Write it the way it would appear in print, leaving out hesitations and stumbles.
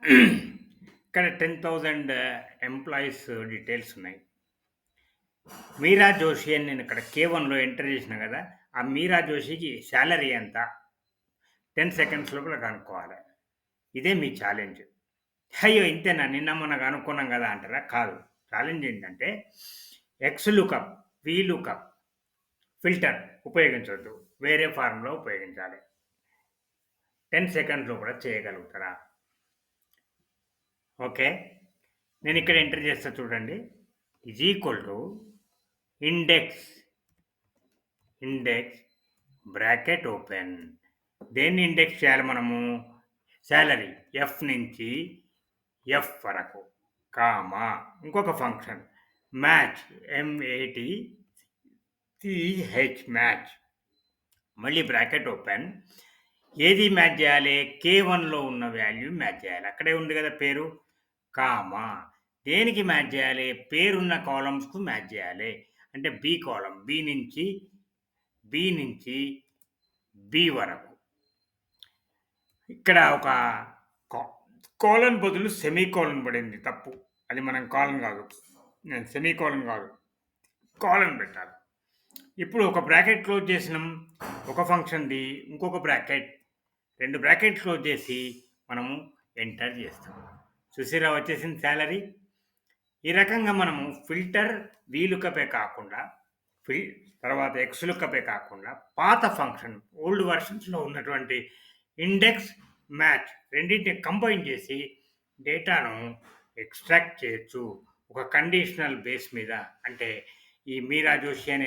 ఇక్కడ 10,000 employees details ఉన్నాయి. మీరా జోషి అని నేను ఇక్కడ K1లో ఎంటర్ చేసిన కదా! ఆ మీరా జోషికి సాలరీ ఎంత? 10 సెకండ్స్ లోపల కనుక్కోవాలి. ఇదే మీ ఛాలెంజ్. అయ్యో! ఇంతేనా నిన్న మొన్న కనుక్కున్నాం కదా అంటారా? కాదు. ఛాలెంజ్ ఏంటంటే X lookup, V lookup, filter ఉపయోగించొద్దు. వేరే ఫార్ములా ఉపయోగించాలి. 10 సెకండ్స్ లోపల చేయగలుగుతారా? ఓకే. నేను ఇక్కడ ఎంటర్ చేస్తా చూడండి. Is equal to index, index bracket open. దేన్ని ఇండెక్స్ చేయాలి మనము? సాలరీ ఎఫ్ నుంచి ఎఫ్ వరకు, కామా ఇంకొక ఫంక్షన్ మ్యాచ్ MATCH మ్యాచ్, మళ్ళీ బ్రాకెట్ ఓపెన్. ఏది మ్యాచ్ చేయాలి? K1లో ఉన్న వాల్యూ మ్యాచ్ చేయాలి. అక్కడే ఉంది కదా పేరు, కామా. దేనికి మ్యాచ్ చేయాలి? పేరున్న కాలమ్స్కు మ్యాచ్ చేయాలి. అంటే బి కాలం, బి నుంచి బి వరకు. ఇక్కడ ఒక కోలన్ బదులు సెమీ కోలన్ పడింది, తప్పు. అది మనం కాలన్ కాదు, నేను సెమీ కోలన్ కాదు, కాలన్ పెట్టాలి. ఇప్పుడు ఒక బ్రాకెట్ క్లోజ్ చేసినాం, ఒక ఫంక్షన్ది, ఇంకొక బ్రాకెట్, 2 బ్రాకెట్ క్లోజ్ చేసి మనము ఎంటర్ చేస్తాం. చూసిరా వచ్చేసింది సాలరీ. ఈ రకంగా మనము ఫిల్టర్ వి లుకపే కాకుండా, తర్వాత ఎక్స్ లుకపే కాకుండా, పాత ఫంక్షన్ ఓల్డ్ వర్షన్స్లో ఉన్నటువంటి ఇండెక్స్, మ్యాచ్ రెండింటిని కంబైన్ చేసి డేటాను ఎక్స్ట్రాక్ట్ చేయొచ్చు ఒక కండిషనల్ బేస్ మీద. అంటే ఈ మీరా జోషి అనే